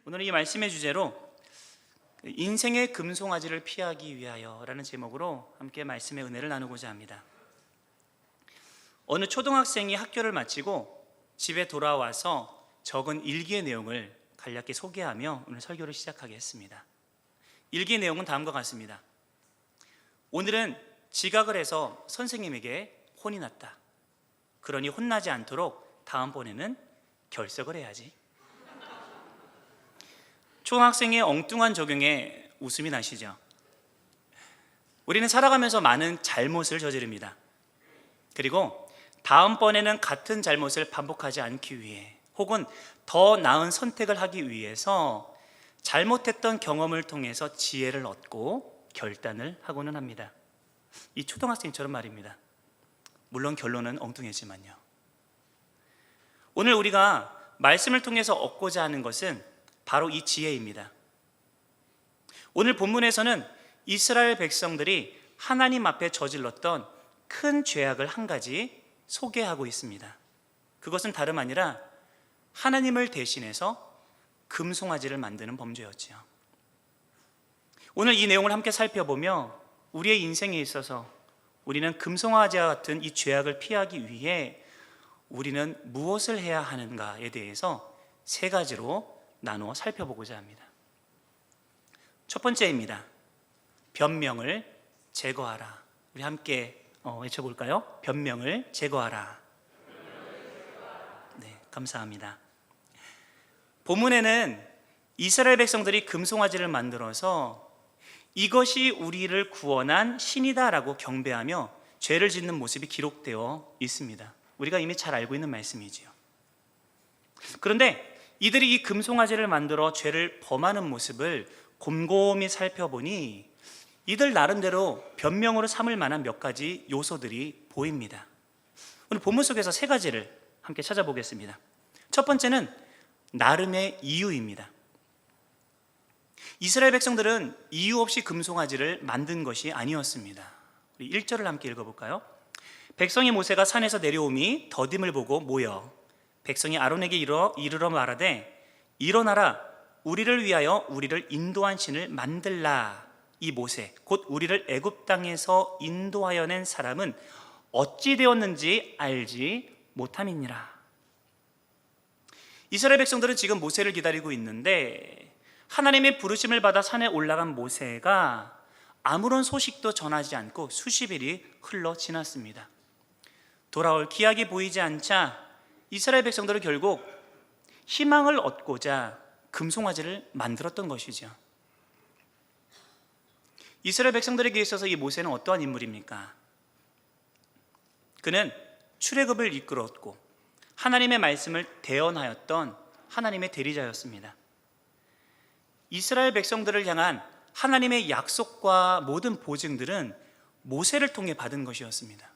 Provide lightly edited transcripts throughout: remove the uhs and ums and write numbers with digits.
오늘 이 말씀의 주제로 인생의 금송아지를 피하기 위하여 라는 제목으로 함께 말씀의 은혜를 나누고자 합니다. 어느 초등학생이 학교를 마치고 집에 돌아와서 적은 일기의 내용을 간략히 소개하며 오늘 설교를 시작하겠습니다. 일기의 내용은 다음과 같습니다. 오늘은 지각을 해서 선생님에게 혼이 났다. 그러니 혼나지 않도록 다음번에는 결석을 해야지. 초등학생의 엉뚱한 적용에 웃음이 나시죠? 우리는 살아가면서 많은 잘못을 저지릅니다. 그리고 다음번에는 같은 잘못을 반복하지 않기 위해 혹은 더 나은 선택을 하기 위해서 잘못했던 경험을 통해서 지혜를 얻고 결단을 하고는 합니다. 이 초등학생처럼 말입니다. 물론 결론은 엉뚱했지만요. 오늘 우리가 말씀을 통해서 얻고자 하는 것은 바로 이 지혜입니다. 오늘 본문에서는 이스라엘 백성들이 하나님 앞에 저질렀던 큰 죄악을 한 가지 소개하고 있습니다. 그것은 다름 아니라 하나님을 대신해서 금송아지를 만드는 범죄였지요. 오늘 이 내용을 함께 살펴보며 우리의 인생에 있어서 우리는 금송아지와 같은 이 죄악을 피하기 위해 우리는 무엇을 해야 하는가에 대해서 세 가지로 나누어 살펴보고자 합니다. 첫 번째입니다. 변명을 제거하라. 우리 함께 외쳐볼까요? 변명을 제거하라. 네, 감사합니다. 본문에는 이스라엘 백성들이 금송아지를 만들어서 이것이 우리를 구원한 신이다라고 경배하며 죄를 짓는 모습이 기록되어 있습니다. 우리가 이미 잘 알고 있는 말씀이지요. 그런데 이들이 이 금송아지를 만들어 죄를 범하는 모습을 곰곰이 살펴보니 이들 나름대로 변명으로 삼을 만한 몇 가지 요소들이 보입니다. 오늘 본문 속에서 세 가지를 함께 찾아보겠습니다. 첫 번째는 나름의 이유입니다. 이스라엘 백성들은 이유 없이 금송아지를 만든 것이 아니었습니다. 우리 1절을 함께 읽어볼까요? 백성이 모세가 산에서 내려오미 더딤을 보고 모여 백성이 아론에게 이르러 말하되 일어나라 우리를 위하여 우리를 인도한 신을 만들라. 이 모세 곧 우리를 애굽 땅에서 인도하여 낸 사람은 어찌 되었는지 알지 못함이니라. 이스라엘 백성들은 지금 모세를 기다리고 있는데 하나님의 부르심을 받아 산에 올라간 모세가 아무런 소식도 전하지 않고 수십 일이 흘러 지났습니다. 돌아올 기약이 보이지 않자 이스라엘 백성들은 결국 희망을 얻고자 금송아지를 만들었던 것이죠. 이스라엘 백성들에게 있어서 이 모세는 어떠한 인물입니까? 그는 출애굽을 이끌었고 하나님의 말씀을 대언하였던 하나님의 대리자였습니다. 이스라엘 백성들을 향한 하나님의 약속과 모든 보증들은 모세를 통해 받은 것이었습니다.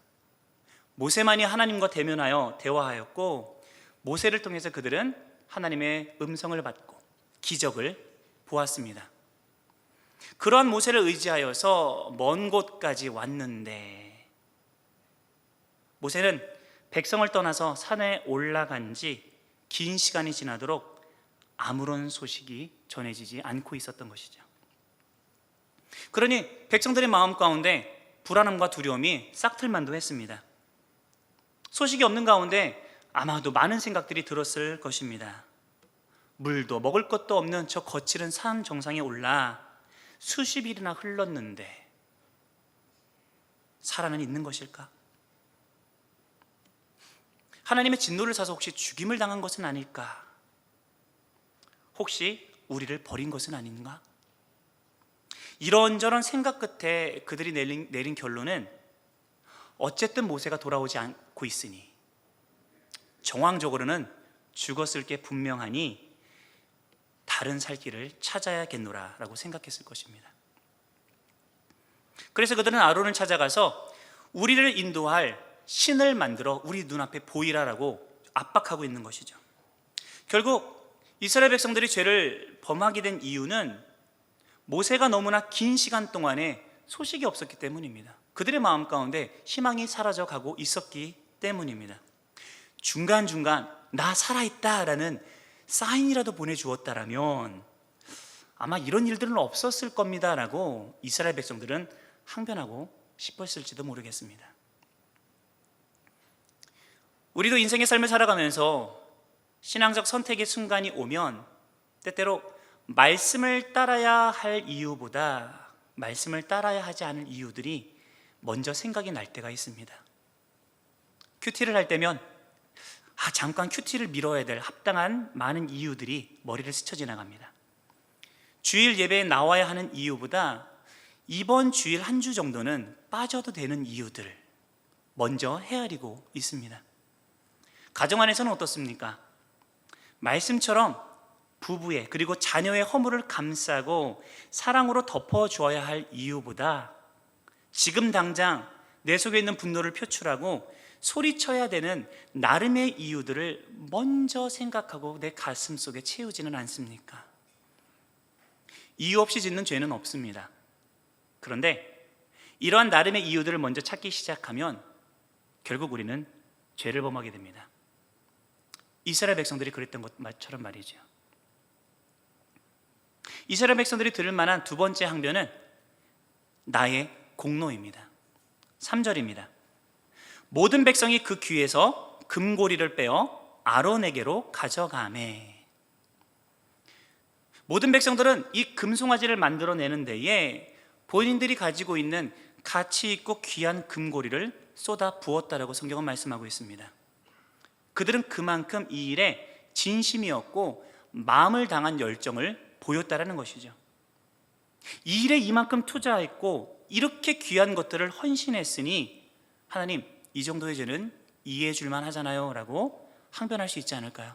모세만이 하나님과 대면하여 대화하였고 모세를 통해서 그들은 하나님의 음성을 받고 기적을 보았습니다. 그러한 모세를 의지하여서 먼 곳까지 왔는데 모세는 백성을 떠나서 산에 올라간 지 긴 시간이 지나도록 아무런 소식이 전해지지 않고 있었던 것이죠. 그러니 백성들의 마음 가운데 불안함과 두려움이 싹틀만도 했습니다. 소식이 없는 가운데 아마도 많은 생각들이 들었을 것입니다. 물도 먹을 것도 없는 저 거칠은 산 정상에 올라 수십 일이나 흘렀는데 살아는 있는 것일까? 하나님의 진노를 사서 혹시 죽임을 당한 것은 아닐까? 혹시 우리를 버린 것은 아닌가? 이런저런 생각 끝에 그들이 내린 결론은 어쨌든 모세가 돌아오지 않고 있으니 정황적으로는 죽었을 게 분명하니 다른 살 길을 찾아야겠노라 라고 생각했을 것입니다. 그래서 그들은 아론을 찾아가서 우리를 인도할 신을 만들어 우리 눈앞에 보이라라고 압박하고 있는 것이죠. 결국 이스라엘 백성들이 죄를 범하게 된 이유는 모세가 너무나 긴 시간 동안에 소식이 없었기 때문입니다. 그들의 마음 가운데 희망이 사라져가고 있었기 때문입니다. 중간중간 나 살아있다라는 사인이라도 보내주었다라면 아마 이런 일들은 없었을 겁니다 라고 이스라엘 백성들은 항변하고 싶었을지도 모르겠습니다. 우리도 인생의 삶을 살아가면서 신앙적 선택의 순간이 오면 때때로 말씀을 따라야 할 이유보다 말씀을 따라야 하지 않을 이유들이 먼저 생각이 날 때가 있습니다. 큐티를 할 때면 잠깐 큐티를 미뤄야 될 합당한 많은 이유들이 머리를 스쳐 지나갑니다. 주일 예배에 나와야 하는 이유보다 이번 주일 한 주 정도는 빠져도 되는 이유들 먼저 헤아리고 있습니다. 가정 안에서는 어떻습니까? 말씀처럼 부부의 그리고 자녀의 허물을 감싸고 사랑으로 덮어주어야 할 이유보다 지금 당장 내 속에 있는 분노를 표출하고 소리쳐야 되는 나름의 이유들을 먼저 생각하고 내 가슴 속에 채우지는 않습니까? 이유 없이 짓는 죄는 없습니다. 그런데 이러한 나름의 이유들을 먼저 찾기 시작하면 결국 우리는 죄를 범하게 됩니다. 이스라엘 백성들이 그랬던 것처럼 말이죠. 이스라엘 백성들이 들을 만한 두 번째 항변은 나의 공로입니다. 3절입니다. 모든 백성이 그 귀에서 금고리를 빼어 아론에게로 가져가매. 모든 백성들은 이 금송아지를 만들어내는 데에 본인들이 가지고 있는 가치 있고 귀한 금고리를 쏟아 부었다라고 성경은 말씀하고 있습니다. 그들은 그만큼 이 일에 진심이었고 마음을 당한 열정을 보였다라는 것이죠. 이 일에 이만큼 투자했고 이렇게 귀한 것들을 헌신했으니 하나님, 이 정도의 죄는 이해해 줄만 하잖아요 라고 항변할 수 있지 않을까요?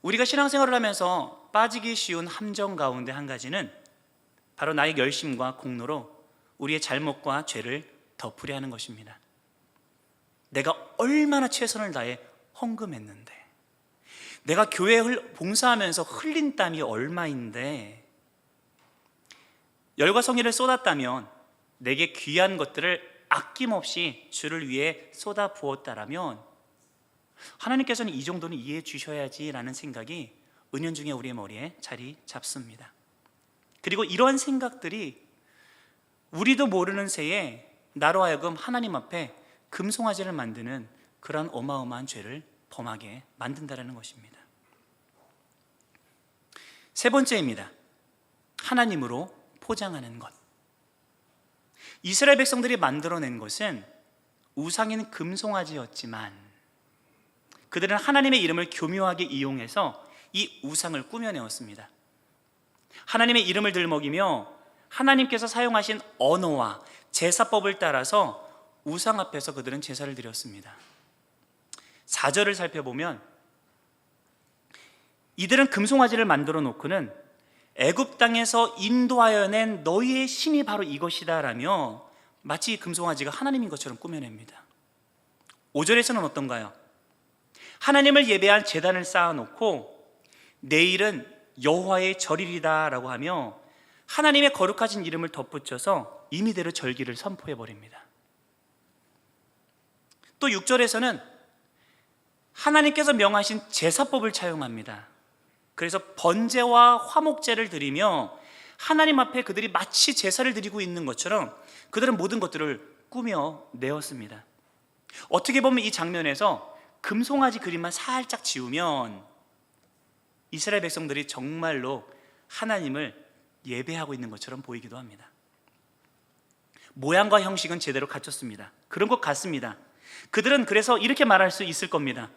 우리가 신앙생활을 하면서 빠지기 쉬운 함정 가운데 한 가지는 바로 나의 열심과 공로로 우리의 잘못과 죄를 덮으려 하는 것입니다. 내가 얼마나 최선을 다해 헌금했는데, 내가 교회를 봉사하면서 흘린 땀이 얼마인데, 열과 성의를 쏟았다면, 내게 귀한 것들을 아낌없이 주를 위해 쏟아 부었다라면 하나님께서는 이 정도는 이해해 주셔야지라는 생각이 은연중에 우리의 머리에 자리 잡습니다. 그리고 이러한 생각들이 우리도 모르는 새에 나로 하여금 하나님 앞에 금송아지를 만드는 그런 어마어마한 죄를 범하게 만든다는 것입니다. 세 번째입니다. 하나님으로 포장하는 것. 이스라엘 백성들이 만들어낸 것은 우상인 금송아지였지만 그들은 하나님의 이름을 교묘하게 이용해서 이 우상을 꾸며내었습니다. 하나님의 이름을 들먹이며 하나님께서 사용하신 언어와 제사법을 따라서 우상 앞에서 그들은 제사를 드렸습니다. 4절을 살펴보면 이들은 금송아지를 만들어 놓고는 애굽 땅에서 인도하여 낸 너희의 신이 바로 이것이다 라며 마치 금송아지가 하나님인 것처럼 꾸며냅니다. 5절에서는 어떤가요? 하나님을 예배한 제단을 쌓아놓고 내일은 여호와의 절일이다 라고 하며 하나님의 거룩하신 이름을 덧붙여서 임의대로 절기를 선포해버립니다. 또 6절에서는 하나님께서 명하신 제사법을 차용합니다. 그래서 번제와 화목제를 드리며 하나님 앞에 그들이 마치 제사를 드리고 있는 것처럼 그들은 모든 것들을 꾸며내었습니다. 어떻게 보면 이 장면에서 금송아지 그림만 살짝 지우면 이스라엘 백성들이 정말로 하나님을 예배하고 있는 것처럼 보이기도 합니다. 모양과 형식은 제대로 갖췄습니다. 그런 것 같습니다. 그들은 그래서 이렇게 말할 수 있을 겁니다.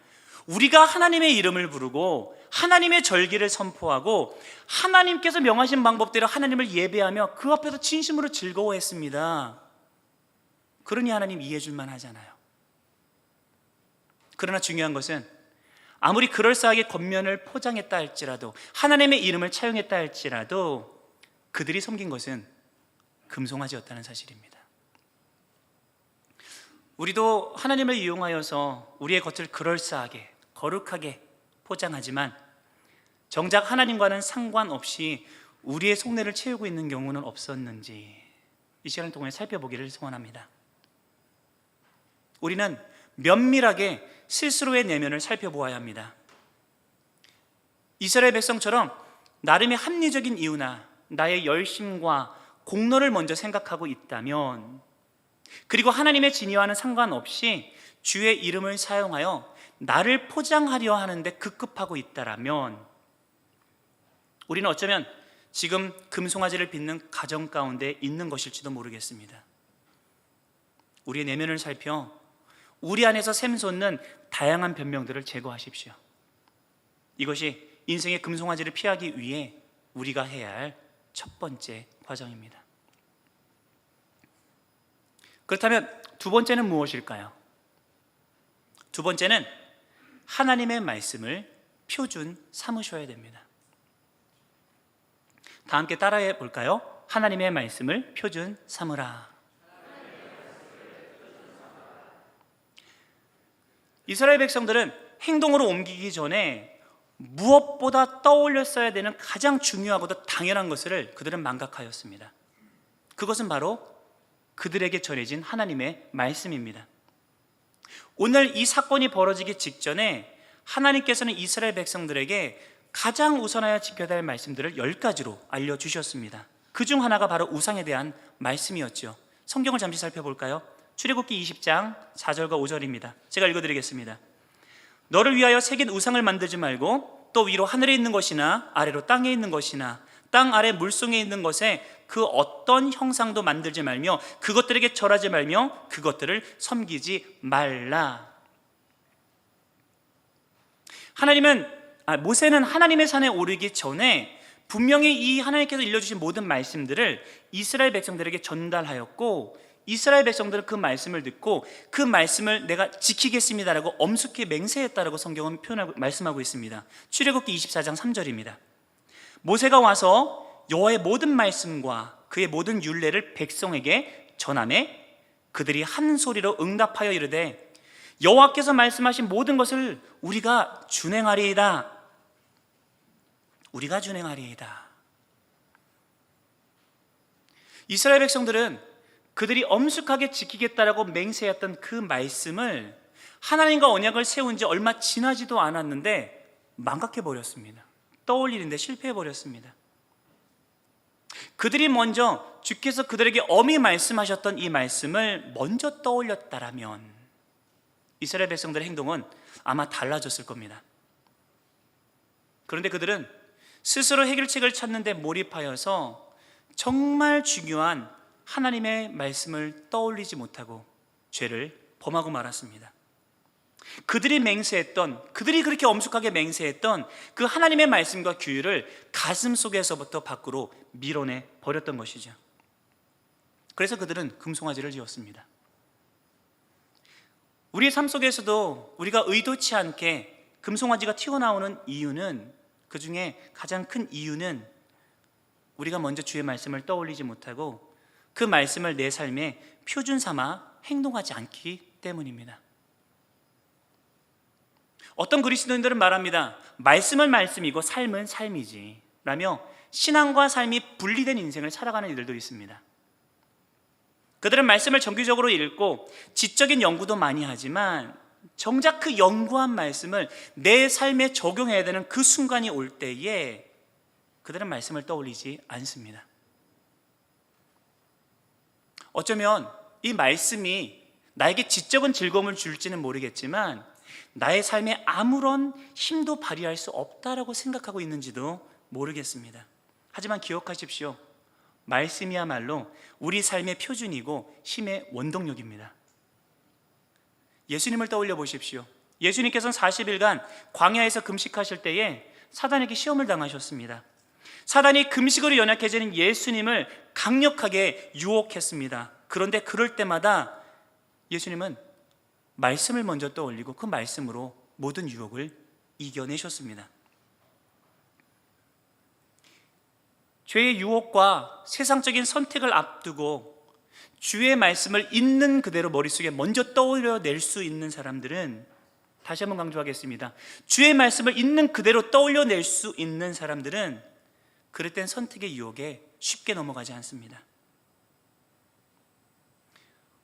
우리가 하나님의 이름을 부르고 하나님의 절기를 선포하고 하나님께서 명하신 방법대로 하나님을 예배하며 그 앞에서 진심으로 즐거워했습니다. 그러니 하나님 이해해 줄만 하잖아요. 그러나 중요한 것은 아무리 그럴싸하게 겉면을 포장했다 할지라도 하나님의 이름을 차용했다 할지라도 그들이 섬긴 것은 금송아지였다는 사실입니다. 우리도 하나님을 이용하여서 우리의 겉을 그럴싸하게 거룩하게 포장하지만 정작 하나님과는 상관없이 우리의 속내를 채우고 있는 경우는 없었는지 이 시간을 통해 살펴보기를 소원합니다. 우리는 면밀하게 스스로의 내면을 살펴보아야 합니다. 이스라엘 백성처럼 나름의 합리적인 이유나 나의 열심과 공로를 먼저 생각하고 있다면, 그리고 하나님의 진리와는 상관없이 주의 이름을 사용하여 나를 포장하려 하는데 급급하고 있다라면, 우리는 어쩌면 지금 금송아지를 빚는 가정 가운데 있는 것일지도 모르겠습니다. 우리의 내면을 살펴 우리 안에서 샘솟는 다양한 변명들을 제거하십시오. 이것이 인생의 금송아지를 피하기 위해 우리가 해야 할 첫 번째 과정입니다. 그렇다면 두 번째는 무엇일까요? 두 번째는 하나님의 말씀을 표준 삼으셔야 됩니다. 다 함께 따라해 볼까요? 하나님의 말씀을 표준 삼으라. 이스라엘 백성들은 행동으로 옮기기 전에 무엇보다 떠올렸어야 되는 가장 중요하고도 당연한 것을 그들은 망각하였습니다. 그것은 바로 그들에게 전해진 하나님의 말씀입니다. 오늘 이 사건이 벌어지기 직전에 하나님께서는 이스라엘 백성들에게 가장 우선하여 지켜야 할 말씀들을 10가지로 알려주셨습니다. 그 중 하나가 바로 우상에 대한 말씀이었죠. 성경을 잠시 살펴볼까요? 출애굽기 20장 4절과 5절입니다. 제가 읽어드리겠습니다. 너를 위하여 새긴 우상을 만들지 말고 또 위로 하늘에 있는 것이나 아래로 땅에 있는 것이나 땅 아래 물속에 있는 것에 그 어떤 형상도 만들지 말며 그것들에게 절하지 말며 그것들을 섬기지 말라. 모세는 하나님의 산에 오르기 전에 분명히 이 하나님께서 일러주신 모든 말씀들을 이스라엘 백성들에게 전달하였고, 이스라엘 백성들은 그 말씀을 듣고 그 말씀을 내가 지키겠습니다라고 엄숙히 맹세했다라고 성경은 말씀하고 있습니다. 출애굽기 24장 3절입니다. 모세가 와서 여호와의 모든 말씀과 그의 모든 율례를 백성에게 전하매 그들이 한 소리로 응답하여 이르되 여호와께서 말씀하신 모든 것을 우리가 준행하리이다. 우리가 준행하리이다. 이스라엘 백성들은 그들이 엄숙하게 지키겠다라고 맹세했던 그 말씀을 하나님과 언약을 세운 지 얼마 지나지도 않았는데 망각해버렸습니다. 떠올리는데 실패해버렸습니다. 그들이 먼저 주께서 그들에게 엄히 말씀하셨던 이 말씀을 먼저 떠올렸다라면 이스라엘 백성들의 행동은 아마 달라졌을 겁니다. 그런데 그들은 스스로 해결책을 찾는 데 몰입하여서 정말 중요한 하나님의 말씀을 떠올리지 못하고 죄를 범하고 말았습니다. 그들이 그렇게 엄숙하게 맹세했던 그 하나님의 말씀과 규율을 가슴 속에서부터 밖으로 밀어내 버렸던 것이죠. 그래서 그들은 금송아지를 지었습니다. 우리의 삶 속에서도 우리가 의도치 않게 금송아지가 튀어나오는 이유는, 그 중에 가장 큰 이유는 우리가 먼저 주의 말씀을 떠올리지 못하고 그 말씀을 내 삶의 표준 삼아 행동하지 않기 때문입니다. 어떤 그리스도인들은 말합니다. 말씀은 말씀이고 삶은 삶이지 라며 신앙과 삶이 분리된 인생을 살아가는 이들도 있습니다. 그들은 말씀을 정기적으로 읽고 지적인 연구도 많이 하지만 정작 그 연구한 말씀을 내 삶에 적용해야 되는 그 순간이 올 때에 그들은 말씀을 떠올리지 않습니다. 어쩌면 이 말씀이 나에게 지적인 즐거움을 줄지는 모르겠지만 나의 삶에 아무런 힘도 발휘할 수 없다라고 생각하고 있는지도 모르겠습니다. 하지만 기억하십시오. 말씀이야말로 우리 삶의 표준이고 힘의 원동력입니다. 예수님을 떠올려 보십시오. 예수님께서는 40일간 광야에서 금식하실 때에 사단에게 시험을 당하셨습니다. 사단이 금식으로 연약해지는 예수님을 강력하게 유혹했습니다. 그런데 그럴 때마다 예수님은 말씀을 먼저 떠올리고 그 말씀으로 모든 유혹을 이겨내셨습니다. 죄의 유혹과 세상적인 선택을 앞두고 주의 말씀을 있는 그대로 머릿속에 먼저 떠올려낼 수 있는 사람들은, 다시 한번 강조하겠습니다. 주의 말씀을 있는 그대로 떠올려낼 수 있는 사람들은 그럴 땐 선택의 유혹에 쉽게 넘어가지 않습니다.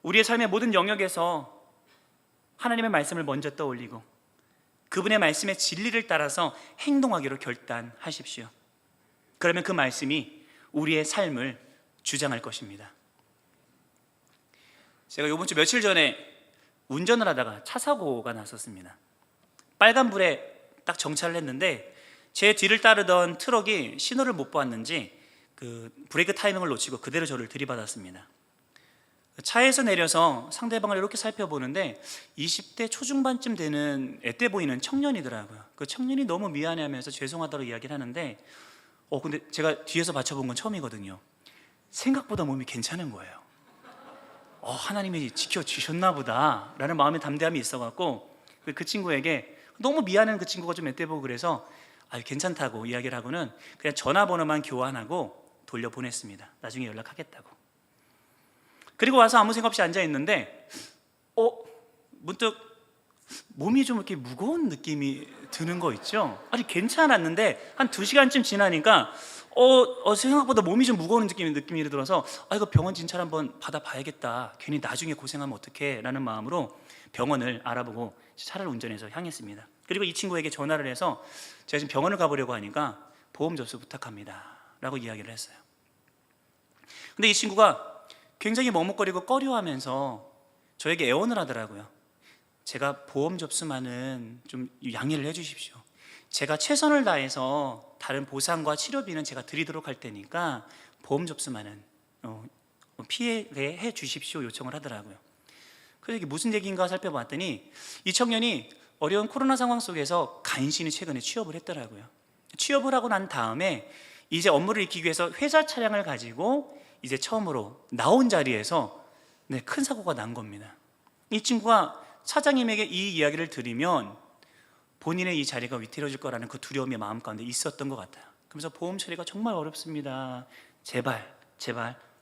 우리의 삶의 모든 영역에서 하나님의 말씀을 먼저 떠올리고 그분의 말씀의 진리를 따라서 행동하기로 결단하십시오. 그러면 그 말씀이 우리의 삶을 주장할 것입니다. 제가 이번 주 며칠 전에 운전을 하다가 차 사고가 났었습니다. 빨간불에 딱 정차를 했는데 제 뒤를 따르던 트럭이 신호를 못 보았는지 그 브레이크 타이밍을 놓치고 그대로 저를 들이받았습니다. 차에서 내려서 상대방을 이렇게 살펴보는데 20대 초중반쯤 되는 앳돼 보이는 청년이더라고요. 그 청년이 너무 미안해하면서 죄송하다고 이야기를 하는데 근데 제가 뒤에서 맞춰본 건 처음이거든요. 생각보다 몸이 괜찮은 거예요. 하나님이 지켜주셨나 보다 라는 마음의 담대함이 있어갖고 그 친구에게 너무 미안한 그 친구가 좀 앳돼 보고 그래서 괜찮다고 이야기를 하고는 그냥 전화번호만 교환하고 돌려보냈습니다. 나중에 연락하겠다고. 그리고 와서 아무 생각 없이 앉아있는데 문득 몸이 좀 이렇게 무거운 느낌이 드는 거 있죠? 아니 괜찮았는데 한 2시간쯤 지나니까 생각보다 몸이 좀 무거운 느낌이 들어서 이거 병원 진찰 한번 받아봐야겠다, 괜히 나중에 고생하면 어떡해 라는 마음으로 병원을 알아보고 차를 운전해서 향했습니다. 그리고 이 친구에게 전화를 해서 제가 지금 병원을 가보려고 하니까 보험 접수 부탁합니다 라고 이야기를 했어요. 근데 이 친구가 굉장히 머뭇거리고 꺼려하면서 저에게 애원을 하더라고요. 제가 보험 접수만은 좀 양해를 해주십시오. 제가 최선을 다해서 다른 보상과 치료비는 제가 드리도록 할 테니까 보험 접수만은 피하게 해 주십시오 요청을 하더라고요. 그래서 이게 무슨 얘기인가 살펴봤더니 이 청년이 어려운 코로나 상황 속에서 간신히 최근에 취업을 했더라고요. 취업을 하고 난 다음에 이제 업무를 익히기 위해서 회사 차량을 가지고 이제 처음으로 나온 자리에서 큰 사고가 난 겁니다. 이 친구가 사장님에게 이 이야기를 들으면 본인의 이 자리가 위태로워질 거라는 그 두려움이 마음 가운데 있었던 것 같아요. 그러면서 보험 처리가 정말 어렵습니다. 제발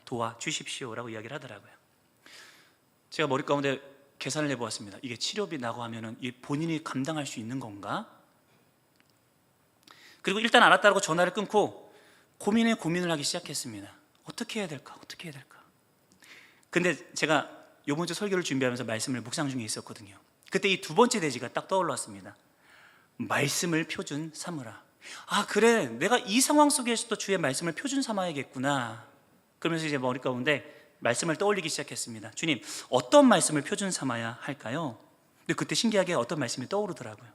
도와주십시오 라고 이야기를 하더라고요. 제가 머리 가운데 계산을 해보았습니다. 이게 치료비 나고 하면은 본인이 감당할 수 있는 건가? 그리고 일단 알았다고 전화를 끊고 고민을 하기 시작했습니다. 어떻게 해야 될까? 근데 제가 이번 주 설교를 준비하면서 말씀을 묵상 중에 있었거든요. 그때 이 2번째 대지가 딱 떠올랐습니다. 말씀을 표준 삼으라. 그래, 내가 이 상황 속에서도 주의 말씀을 표준 삼아야겠구나. 그러면서 이제 머리 가운데 말씀을 떠올리기 시작했습니다. 주님, 어떤 말씀을 표준 삼아야 할까요? 근데 그때 신기하게 어떤 말씀이 떠오르더라고요.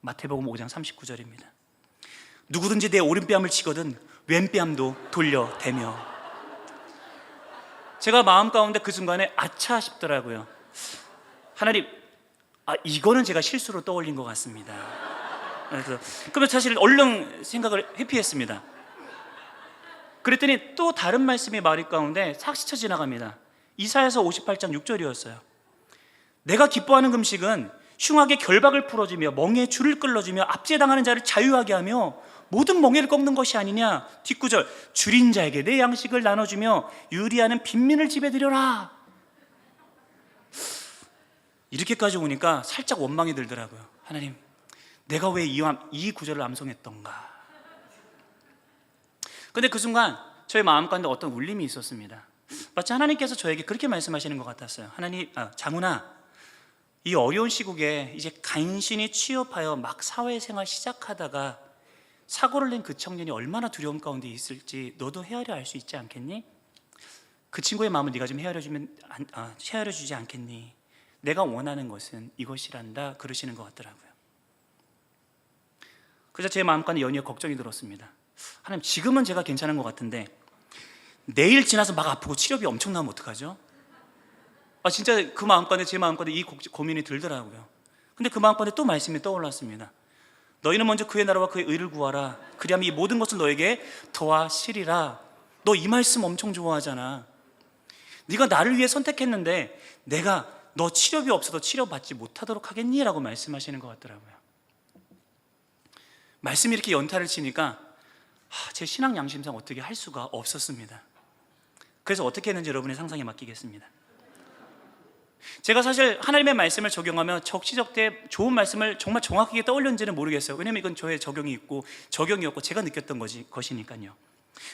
마태복음 5장 39절입니다. 누구든지 내 오른뺨을 치거든 왼뺨도 돌려대며. 제가 마음 가운데 그 순간에 아차 싶더라고요. 하나님, 이거는 제가 실수로 떠올린 것 같습니다. 그래서 사실 얼른 생각을 회피했습니다. 그랬더니 또 다른 말씀이 머리 가운데 싹 스쳐 지나갑니다. 이사야서 58장 6절이었어요. 내가 기뻐하는 금식은 흉악의 결박을 풀어주며 멍에 줄을 끌어주며 압제당하는 자를 자유하게 하며 모든 멍에를 꺾는 것이 아니냐. 뒷구절, 줄인 자에게 내 양식을 나눠주며 유리하는 빈민을 집에 들여라. 이렇게까지 오니까 살짝 원망이 들더라고요. 하나님, 내가 왜 이 구절을 암송했던가. 근데 그 순간 저의 마음 가운데 어떤 울림이 있었습니다. 마치 하나님께서 저에게 그렇게 말씀하시는 것 같았어요. 장훈아, 이 어려운 시국에 이제 간신히 취업하여 막 사회생활 시작하다가 사고를 낸 그 청년이 얼마나 두려움 가운데 있을지 너도 헤아려 알 수 있지 않겠니? 그 친구의 마음을 네가 좀 헤아려 주지 않겠니? 내가 원하는 것은 이것이란다 그러시는 것 같더라고요. 그래서 제 마음 가운데 연이어 걱정이 들었습니다. 하나님, 지금은 제가 괜찮은 것 같은데 내일 지나서 막 아프고 치료비 엄청 나면 어떡하죠? 진짜 제 마음 가운데 이 고민이 들더라고요. 근데 그 마음 가운데 또 말씀이 떠올랐습니다. 너희는 먼저 그의 나라와 그의 의를 구하라. 그리하면 이 모든 것을 너에게 더하시리라. 너 이 말씀 엄청 좋아하잖아. 네가 나를 위해 선택했는데 내가 너 치료비 없어도 치료받지 못하도록 하겠니? 라고 말씀하시는 것 같더라고요. 말씀이 이렇게 연타를 치니까 제 신앙 양심상 어떻게 할 수가 없었습니다. 그래서 어떻게 했는지 여러분의 상상에 맡기겠습니다. 제가 사실 하나님의 말씀을 적용하며 적시적대 좋은 말씀을 정말 정확하게 떠올렸는지는 모르겠어요. 왜냐면 이건 저의 적용이었고 제가 느꼈던 것이니까요.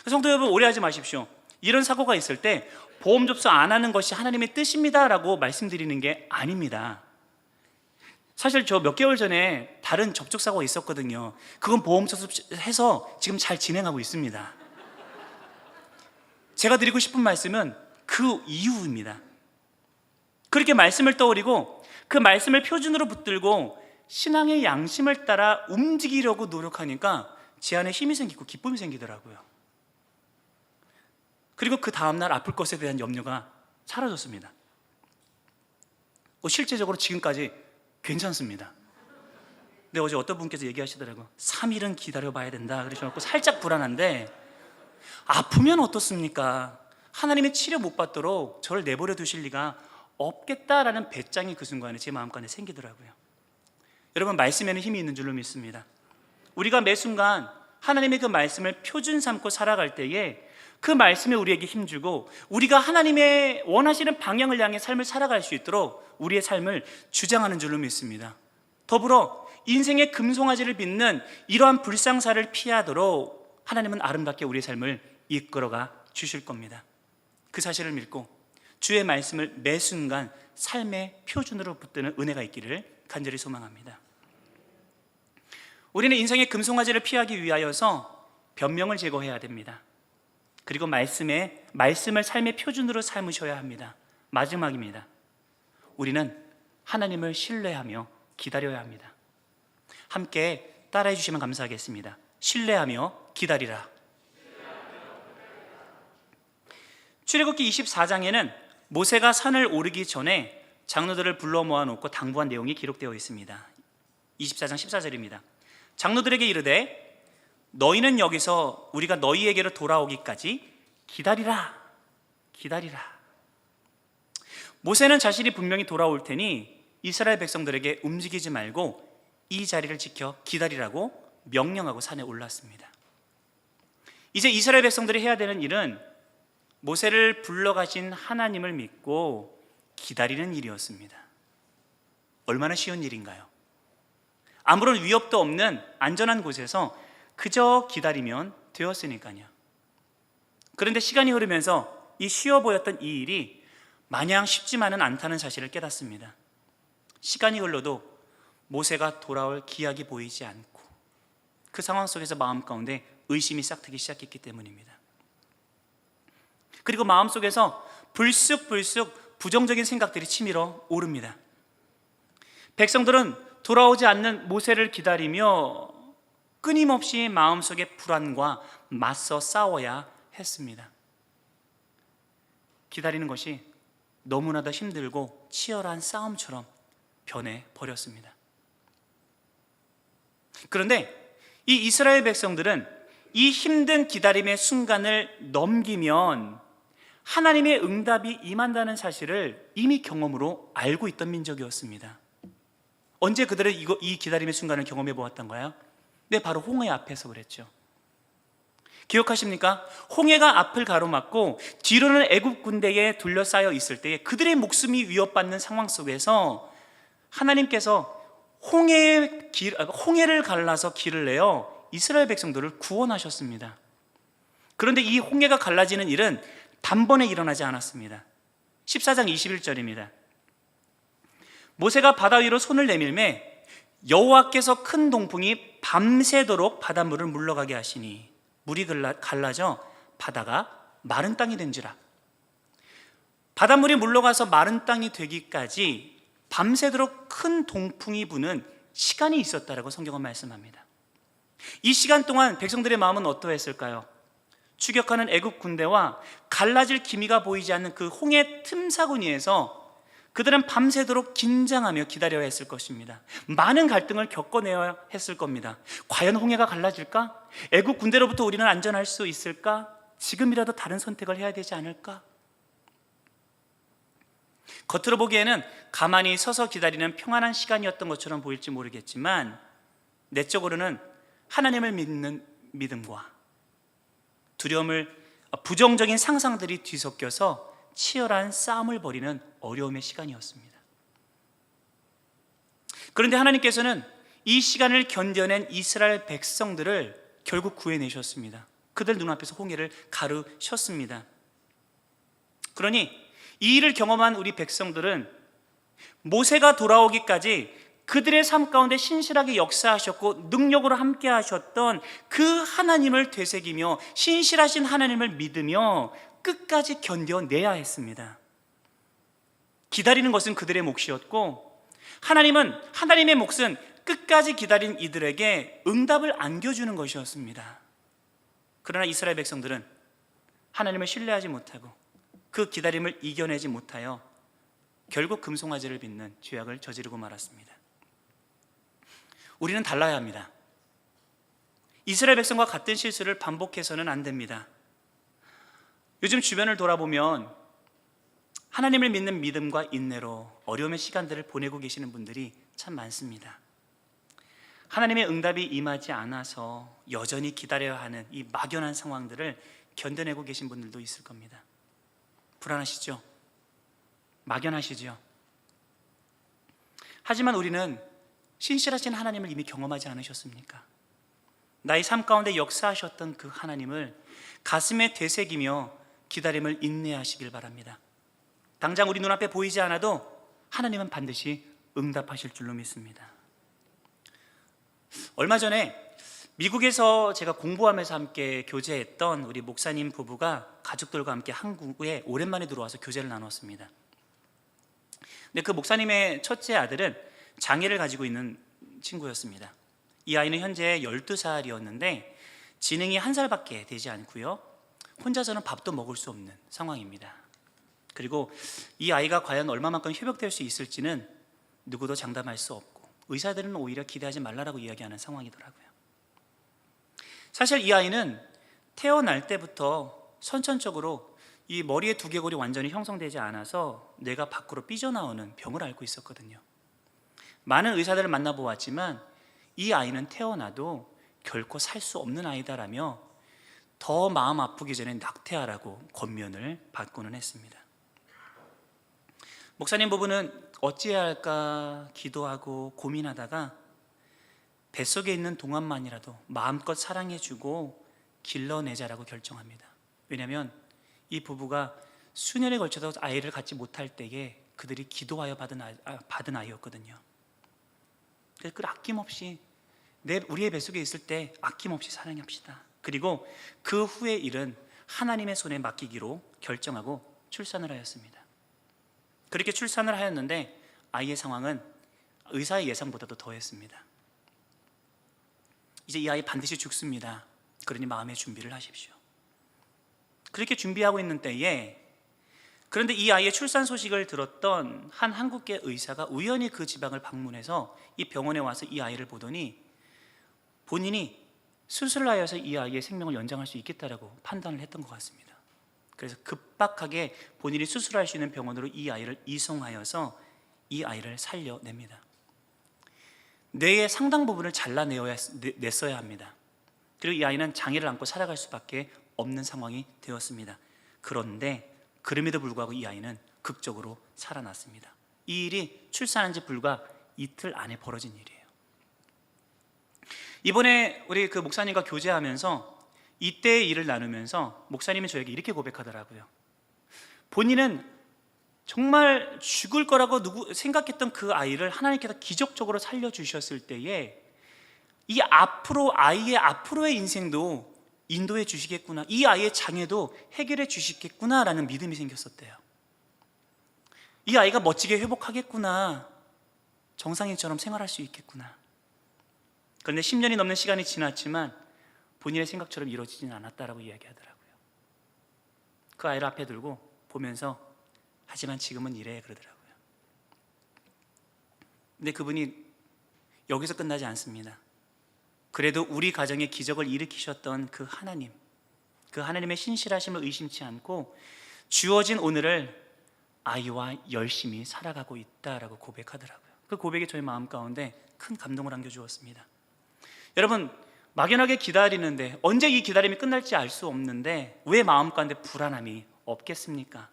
성도 여러분, 오해하지 마십시오. 이런 사고가 있을 때 보험 접수 안 하는 것이 하나님의 뜻입니다 라고 말씀드리는 게 아닙니다. 사실 저 몇 개월 전에 다른 접촉사고가 있었거든요. 그건 보험 접수해서 지금 잘 진행하고 있습니다. 제가 드리고 싶은 말씀은 그 이유입니다. 그렇게 말씀을 떠올리고 그 말씀을 표준으로 붙들고 신앙의 양심을 따라 움직이려고 노력하니까 제 안에 힘이 생기고 기쁨이 생기더라고요. 그리고 그 다음날 아플 것에 대한 염려가 사라졌습니다. 실제적으로 지금까지 괜찮습니다. 근데 어제 어떤 분께서 얘기하시더라고요. 3일은 기다려봐야 된다 그러셔서 살짝 불안한데, 아프면 어떻습니까? 하나님의 치료 못 받도록 저를 내버려 두실 리가 없겠다라는 배짱이 그 순간에 제 마음간에 생기더라고요. 여러분, 말씀에는 힘이 있는 줄로 믿습니다. 우리가 매 순간 하나님의 그 말씀을 표준 삼고 살아갈 때에 그 말씀이 우리에게 힘주고 우리가 하나님의 원하시는 방향을 향해 삶을 살아갈 수 있도록 우리의 삶을 주장하는 줄로 믿습니다. 더불어 인생의 금송아지를 빚는 이러한 불상사를 피하도록 하나님은 아름답게 우리의 삶을 이끌어가 주실 겁니다. 그 사실을 믿고 주의 말씀을 매 순간 삶의 표준으로 붙드는 은혜가 있기를 간절히 소망합니다. 우리는 인생의 금송아지를 피하기 위하여서 변명을 제거해야 됩니다. 그리고 말씀을 삶의 표준으로 삼으셔야 합니다. 마지막입니다. 우리는 하나님을 신뢰하며 기다려야 합니다. 함께 따라해 주시면 감사하겠습니다. 신뢰하며 기다리라. 출애굽기 24장에는 모세가 산을 오르기 전에 장로들을 불러 모아놓고 당부한 내용이 기록되어 있습니다. 24장 14절입니다. 장로들에게 이르되 너희는 여기서 우리가 너희에게로 돌아오기까지 기다리라. 모세는 자신이 분명히 돌아올 테니 이스라엘 백성들에게 움직이지 말고 이 자리를 지켜 기다리라고 명령하고 산에 올랐습니다. 이제 이스라엘 백성들이 해야 되는 일은 모세를 불러가신 하나님을 믿고 기다리는 일이었습니다. 얼마나 쉬운 일인가요? 아무런 위협도 없는 안전한 곳에서 그저 기다리면 되었으니까요. 그런데 시간이 흐르면서 이 쉬워 보였던 이 일이 마냥 쉽지만은 않다는 사실을 깨닫습니다. 시간이 흘러도 모세가 돌아올 기약이 보이지 않고 그 상황 속에서 마음 가운데 의심이 싹트기 시작했기 때문입니다. 그리고 마음속에서 불쑥 부정적인 생각들이 치밀어 오릅니다. 백성들은 돌아오지 않는 모세를 기다리며 끊임없이 마음속의 불안과 맞서 싸워야 했습니다. 기다리는 것이 너무나도 힘들고 치열한 싸움처럼 변해버렸습니다. 그런데 이 이스라엘 백성들은 이 힘든 기다림의 순간을 넘기면 하나님의 응답이 임한다는 사실을 이미 경험으로 알고 있던 민족이었습니다. 언제 그들은 이 기다림의 순간을 경험해 보았던가요? 네, 바로 홍해 앞에서 그랬죠. 기억하십니까? 홍해가 앞을 가로막고 뒤로는 애굽 군대에 둘러싸여 있을 때에 그들의 목숨이 위협받는 상황 속에서 하나님께서 홍해를 갈라서 길을 내어 이스라엘 백성들을 구원하셨습니다. 그런데 이 홍해가 갈라지는 일은 단번에 일어나지 않았습니다. 14장 21절입니다. 모세가 바다 위로 손을 내밀매 여호와께서 큰 동풍이 밤새도록 바닷물을 물러가게 하시니 물이 갈라져 바다가 마른 땅이 된지라. 바닷물이 물러가서 마른 땅이 되기까지 밤새도록 큰 동풍이 부는 시간이 있었다라고 성경은 말씀합니다. 이 시간 동안 백성들의 마음은 어떠했을까요? 추격하는 애굽 군대와 갈라질 기미가 보이지 않는 그 홍해 틈사거니에서 그들은 밤새도록 긴장하며 기다려야 했을 것입니다. 많은 갈등을 겪어내야 했을 겁니다. 과연 홍해가 갈라질까? 애굽 군대로부터 우리는 안전할 수 있을까? 지금이라도 다른 선택을 해야 되지 않을까? 겉으로 보기에는 가만히 서서 기다리는 평안한 시간이었던 것처럼 보일지 모르겠지만 내적으로는 하나님을 믿는 믿음과 부정적인 상상들이 뒤섞여서 치열한 싸움을 벌이는 어려움의 시간이었습니다. 그런데 하나님께서는 이 시간을 견뎌낸 이스라엘 백성들을 결국 구해내셨습니다. 그들 눈앞에서 홍해를 가르셨습니다. 그러니 이 일을 경험한 우리 백성들은 모세가 돌아오기까지 그들의 삶 가운데 신실하게 역사하셨고 능력으로 함께 하셨던 그 하나님을 되새기며 신실하신 하나님을 믿으며 끝까지 견뎌내야 했습니다. 기다리는 것은 그들의 몫이었고, 하나님의 몫은 끝까지 기다린 이들에게 응답을 안겨주는 것이었습니다. 그러나 이스라엘 백성들은 하나님을 신뢰하지 못하고 그 기다림을 이겨내지 못하여 결국 금송아지를 빚는 죄악을 저지르고 말았습니다. 우리는 달라야 합니다. 이스라엘 백성과 같은 실수를 반복해서는 안 됩니다. 요즘 주변을 돌아보면 하나님을 믿는 믿음과 인내로 어려움의 시간들을 보내고 계시는 분들이 참 많습니다. 하나님의 응답이 임하지 않아서 여전히 기다려야 하는 이 막연한 상황들을 견뎌내고 계신 분들도 있을 겁니다. 불안하시죠? 막연하시죠? 하지만 우리는 신실하신 하나님을 이미 경험하지 않으셨습니까? 나의 삶 가운데 역사하셨던 그 하나님을 가슴에 되새기며 기다림을 인내하시길 바랍니다. 당장 우리 눈앞에 보이지 않아도 하나님은 반드시 응답하실 줄로 믿습니다. 얼마 전에 미국에서 제가 공부하면서 함께 교제했던 우리 목사님 부부가 가족들과 함께 한국에 오랜만에 들어와서 교제를 나눴습니다. 근데 그 목사님의 첫째 아들은 장애를 가지고 있는 친구였습니다. 이 아이는 현재 12살이었는데 지능이 1살밖에 되지 않고요, 혼자서는 밥도 먹을 수 없는 상황입니다. 그리고 이 아이가 과연 얼마만큼 회복될 수 있을지는 누구도 장담할 수 없고, 의사들은 오히려 기대하지 말라라고 이야기하는 상황이더라고요. 사실 이 아이는 태어날 때부터 선천적으로 이 머리의 두개골이 완전히 형성되지 않아서 뇌가 밖으로 삐져나오는 병을 앓고 있었거든요. 많은 의사들을 만나보았지만 이 아이는 태어나도 결코 살 수 없는 아이다라며 더 마음 아프기 전에 낙태하라고 권면을 받고는 했습니다. 목사님 부부는 어찌해야 할까 기도하고 고민하다가 뱃속에 있는 동안만이라도 마음껏 사랑해주고 길러내자라고 결정합니다. 왜냐하면 이 부부가 수년에 걸쳐서 아이를 갖지 못할 때에 그들이 기도하여 받은 아이였거든요. 그래서 그걸 아낌없이 우리의 뱃속에 있을 때 아낌없이 사랑합시다. 그리고 그 후의 일은 하나님의 손에 맡기기로 결정하고 출산을 하였습니다. 그렇게 출산을 하였는데 아이의 상황은 의사의 예상보다도 더했습니다. 이제 이 아이 반드시 죽습니다. 그러니 마음의 준비를 하십시오. 그렇게 준비하고 있는 때에, 그런데 이 아이의 출산 소식을 들었던 한 한국계 의사가 우연히 그 지방을 방문해서 이 병원에 와서 이 아이를 보더니 본인이 수술을 하여서 이 아이의 생명을 연장할 수 있겠다라고 판단을 했던 것 같습니다. 그래서 급박하게 본인이 수술할 수 있는 병원으로 이 아이를 이송하여서 이 아이를 살려냅니다. 뇌의 상당 부분을 잘라냈어야 합니다. 그리고 이 아이는 장애를 안고 살아갈 수밖에 없는 상황이 되었습니다. 그런데 그럼에도 불구하고 이 아이는 극적으로 살아났습니다. 이 일이 출산한 지 불과 이틀 안에 벌어진 일이에요. 이번에 우리 그 목사님과 교제하면서 이때의 일을 나누면서 목사님이 저에게 이렇게 고백하더라고요. 본인은 정말 죽을 거라고 생각했던 그 아이를 하나님께서 기적적으로 살려주셨을 때에 이 아이의 앞으로의 인생도 인도해 주시겠구나, 이 아이의 장애도 해결해 주시겠구나라는 믿음이 생겼었대요. 이 아이가 멋지게 회복하겠구나, 정상인처럼 생활할 수 있겠구나. 그런데 10년이 넘는 시간이 지났지만 본인의 생각처럼 이루어지지는 않았다라고 이야기하더라고요. 그 아이를 앞에 들고 보면서 하지만 지금은 이래 그러더라고요. 근데 그분이 여기서 끝나지 않습니다. 그래도 우리 가정에 기적을 일으키셨던 그 하나님의 신실하심을 의심치 않고 주어진 오늘을 아이와 열심히 살아가고 있다라고 고백하더라고요. 그 고백이 저희 마음 가운데 큰 감동을 안겨주었습니다. 여러분, 막연하게 기다리는데 언제 이 기다림이 끝날지 알 수 없는데 왜 마음 가운데 불안함이 없겠습니까?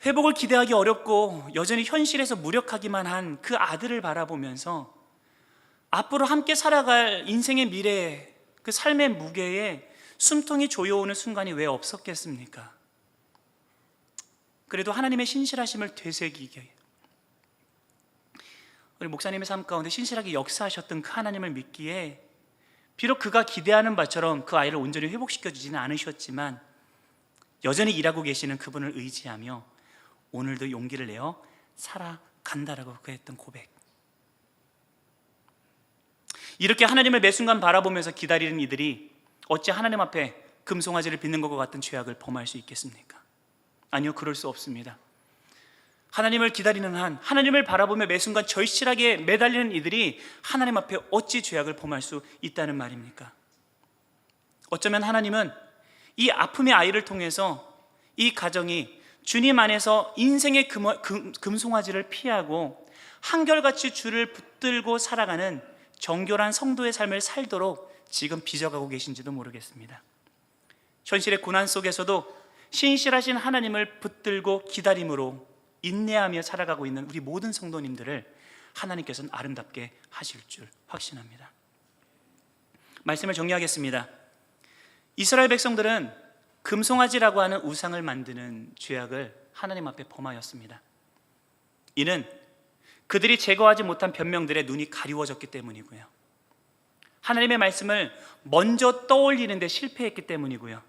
회복을 기대하기 어렵고 여전히 현실에서 무력하기만 한 그 아들을 바라보면서 앞으로 함께 살아갈 인생의 미래에, 그 삶의 무게에 숨통이 조여오는 순간이 왜 없었겠습니까? 그래도 하나님의 신실하심을 되새기게, 우리 목사님의 삶 가운데 신실하게 역사하셨던 그 하나님을 믿기에 비록 그가 기대하는 바처럼 그 아이를 온전히 회복시켜 주지는 않으셨지만 여전히 일하고 계시는 그분을 의지하며 오늘도 용기를 내어 살아간다라고 그 했던 고백. 이렇게 하나님을 매 순간 바라보면서 기다리는 이들이 어찌 하나님 앞에 금송아지를 빚는 것과 같은 죄악을 범할 수 있겠습니까? 아니요, 그럴 수 없습니다. 하나님을 기다리는 한, 하나님을 바라보며 매 순간 절실하게 매달리는 이들이 하나님 앞에 어찌 죄악을 범할 수 있다는 말입니까? 어쩌면 하나님은 이 아픔의 아이를 통해서 이 가정이 주님 안에서 인생의 금송아지를 피하고 한결같이 주를 붙들고 살아가는 정결한 성도의 삶을 살도록 지금 빚어가고 계신지도 모르겠습니다. 현실의 고난 속에서도 신실하신 하나님을 붙들고 기다림으로 인내하며 살아가고 있는 우리 모든 성도님들을 하나님께서는 아름답게 하실 줄 확신합니다. 말씀을 정리하겠습니다. 이스라엘 백성들은 금송아지라고 하는 우상을 만드는 죄악을 하나님 앞에 범하였습니다. 이는 그들이 제거하지 못한 변명들에 눈이 가리워졌기 때문이고요, 하나님의 말씀을 먼저 떠올리는 데 실패했기 때문이고요,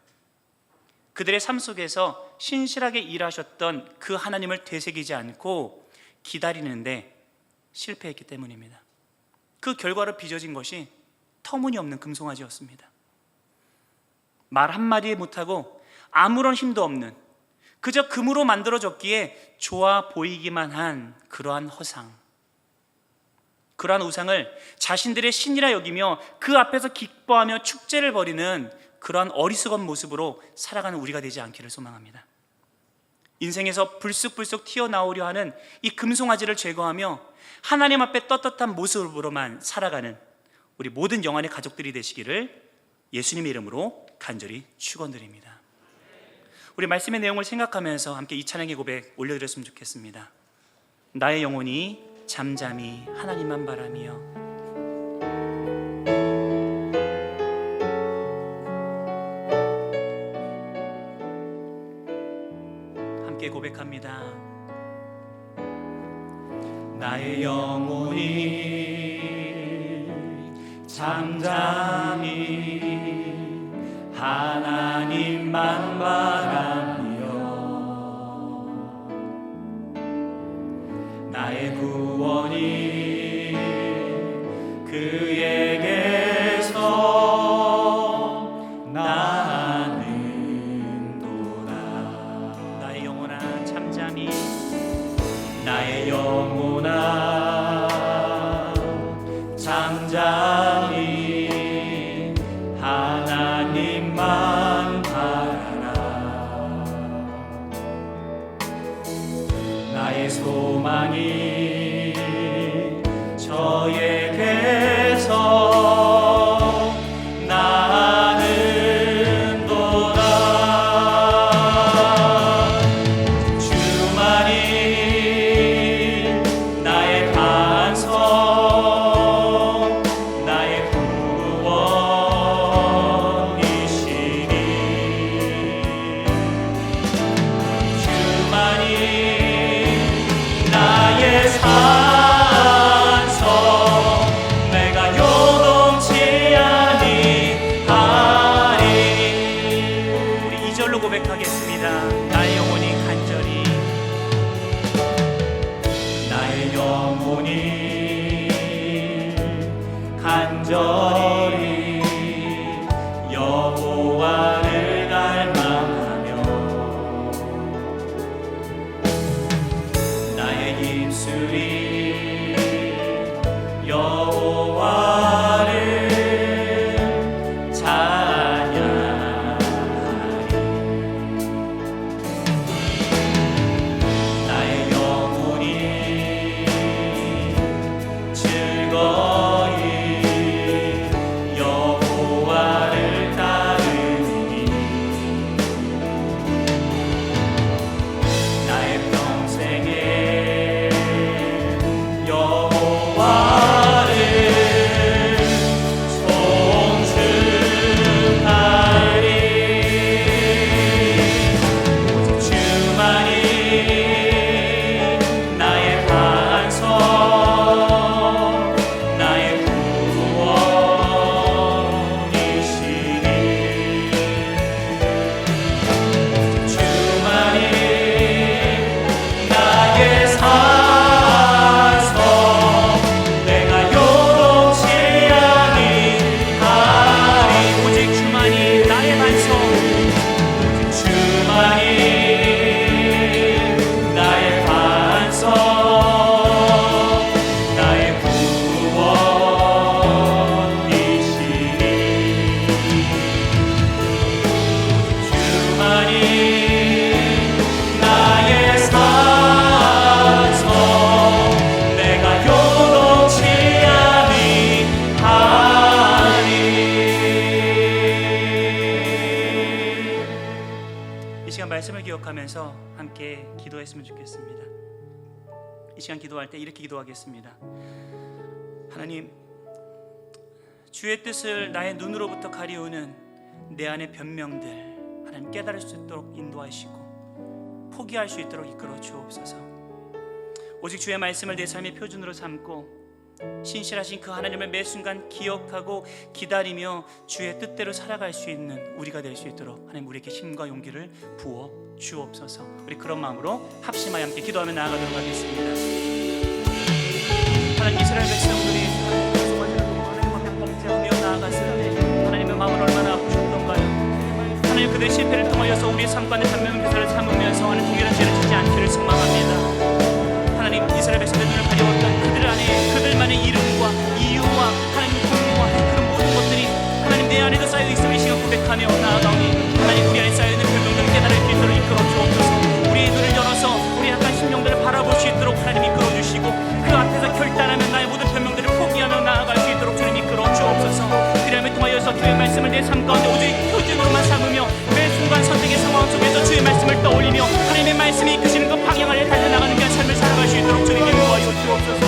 그들의 삶 속에서 신실하게 일하셨던 그 하나님을 되새기지 않고 기다리는데 실패했기 때문입니다. 그 결과로 빚어진 것이 터무니없는 금송아지였습니다. 말 한마디 못하고 아무런 힘도 없는, 그저 금으로 만들어졌기에 좋아 보이기만 한 그러한 허상, 그러한 우상을 자신들의 신이라 여기며 그 앞에서 기뻐하며 축제를 벌이는 그러한 어리석은 모습으로 살아가는 우리가 되지 않기를 소망합니다. 인생에서 불쑥불쑥 튀어나오려 하는 이 금송아지를 제거하며 하나님 앞에 떳떳한 모습으로만 살아가는 우리 모든 영안의 가족들이 되시기를 예수님의 이름으로 간절히 축원드립니다. 우리 말씀의 내용을 생각하면서 함께 이 찬양의 고백 올려드렸으면 좋겠습니다. 나의 영혼이 잠잠히 하나님만 바라며. 함께 고백합니다. 나의 영혼이 잠잠히 하나님만 바라며 나의 구원이 그에게서 나는도다. 나의 영혼아 잠잠히, 나의 영혼아 잠잠히 하나님만 바라라. 나의 소망이 저에게서 나는도다. 주만이 나의 반석, 나의 구원이시니. 주만이 나의 산성, 내가 요동치 아니하리. 우리 2절로 고백하겠습니다. 나의 영혼이 간절히, 나의 영혼이 간절히 여호와를 갈망하며 나의 입술이 여호와를 찬양하리. 나의 영혼이 즐거이 여호와를 따르니 나의 평생에 여호와를 기억하면서 함께 기도했으면 좋겠습니다. 이 시간 기도할 때 이렇게 기도하겠습니다. 하나님, 주의 뜻을 나의 눈으로부터 가리우는 내 안의 변명들 하나님 깨달을 수 있도록 인도하시고 포기할 수 있도록 이끌어 주옵소서. 오직 주의 말씀을 내 삶의 표준으로 삼고 신실하신 그 하나님을 매 순간 기억하고 기다리며 주의 뜻대로 살아갈 수 있는 우리가 될 수 있도록 하나님 우리에게 힘과 용기를 부어 주옵소서. 우리 그런 마음으로 합심하여 함께 기도하며 나아가도록 하겠습니다. 하나님, 이스라엘 백성들이 하나님 앞에 범죄하며 나아갔을 때 하나님의 마음은 얼마나 아프셨던가요? 하나님, 그들의 실패를 통하여서 우리의 삶관의 단면교사를 삼으면서 하는 동일한 죄를 짓지 않기를 소망합니다. 하나님, 이스라엘 백성들의 눈을 가려웠던 그들 안에 그들만의 이름과 이유와 하나님 공로와 그런 모든 것들이 하나님 내 안에도 쌓여 있음을 이 시간 고백하며 나아가오니 하나님, 우리 안에 쌓여 있는 별명들을 깨달을 수 있도록 이끌어 주옵소서. 우리의 눈을 열어서 우리 약한 심령들을 바라볼 수 있도록 하나님 이끌어 주시고 그 앞에서 결단하면 나의 모든 변명들을 포기하며 나아갈 수 있도록 주님 이끌어 주옵소서. 그리하여 통하여서 주의 말씀을 내 삶 가운데 오직 표준으로만 삼으며 매 순간 선택의 상황 속에서 주의 말씀을 떠올리며 하나님의 말씀이 이끄시는 그 방향을 달려나가는 그 삶을 살아갈 수 있도록 주님 인도하여 주옵소서.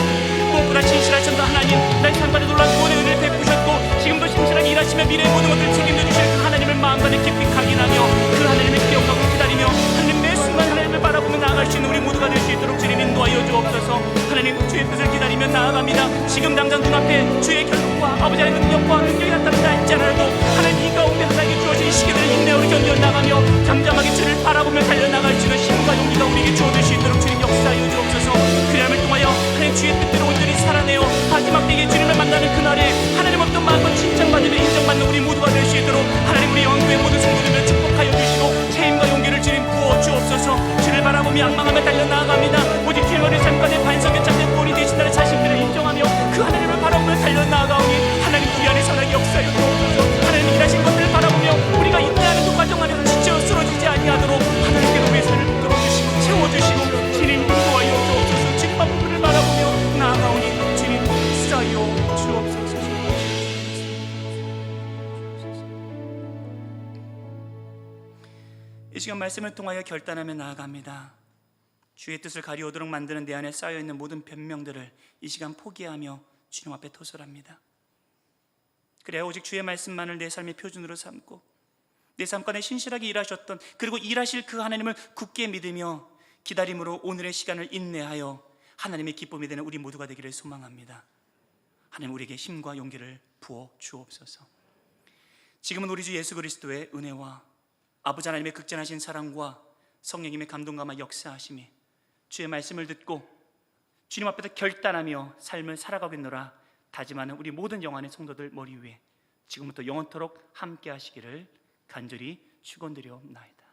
무엇보다 신실하신 하나님, 나의 삶과의 놀라운 구원의 은혜를 베푸셨고 지금도 신실하게 일하시며 미래의 모든 것들을 책임져 주시는 그 하나님을 마음간에 깊이 각인하며 그 하나님을 기억하고 기다리며 하나님 매 순간 하나님을 바라보며 나아갈 수 있는 우리 모두가 될 수 있도록 주님 인도하여 주옵소서. 하나님, 주의 뜻을 기다리며 나아갑니다. 지금 당장 눈앞에 주의 결론과 아버지 하나님의 능력과 능력이 나타난다 할지라도 하나님 이 가운데 하나님께 주어진 시기들을 인내하여 견뎌나가며 잠잠하게 주를 바라보며 달려나갈 수 있는 힘과 용기가 우리에게 주어질 수 있도록 주님 역사하여 주옵소서. 그리함을 통하여 하나님 주의 뜻대로 온전히 살아내어 마지막 때에 주님을 만나는 그날에 하나님 어떤 마음과 칭찬받으며 인정받는 우리 모두가 될 수 있도록 하나님 우리 영교의 모든 성도들을 축복하여 주시고 책임과 용기를 주님 부어 주옵소서. 주를 바라보며 앙망하며 달려나아갑니다. 오직 주의 머리 삶과의 반석에 잡는 구원이 되신다는 사실들을 인정하며 그 하나님을 바라보며 달려나아가오니 하나님 우리 안에 선하게 역사하여 주옵소서. 하나님 일하신 것들을 바라보며 우리가 인내하는 그 과정 안에서 지쳐 쓰러지지 아니하도록 하나님께로 우리의 삶을 붙들어주시고 채워주시고 주님 인도하여 주옵소서. 주님 앞에 그를 바라보며 나아가오니 주님 쌓여 주옵소서. 이 시간 말씀을 통하여 결단하며 나아갑니다. 주의 뜻을 가리우도록 만드는 내 안에 쌓여있는 모든 변명들을 이 시간 포기하며 주님 앞에 토설합니다. 그래야 오직 주의 말씀만을 내 삶의 표준으로 삼고 내 삶간에 신실하게 일하셨던 그리고 일하실 그 하나님을 굳게 믿으며 기다림으로 오늘의 시간을 인내하여 하나님의 기쁨이 되는 우리 모두가 되기를 소망합니다. 하나님 우리에게 힘과 용기를 부어 주옵소서. 지금은 우리 주 예수 그리스도의 은혜와 아버지 하나님의 극진하신 사랑과 성령님의 감동감화 역사하심이 주의 말씀을 듣고 주님 앞에서 결단하며 삶을 살아가겠노라 다짐하는 우리 모든 영안의 성도들 머리 위에 지금부터 영원토록 함께 하시기를 간절히 축원드려옵나이다.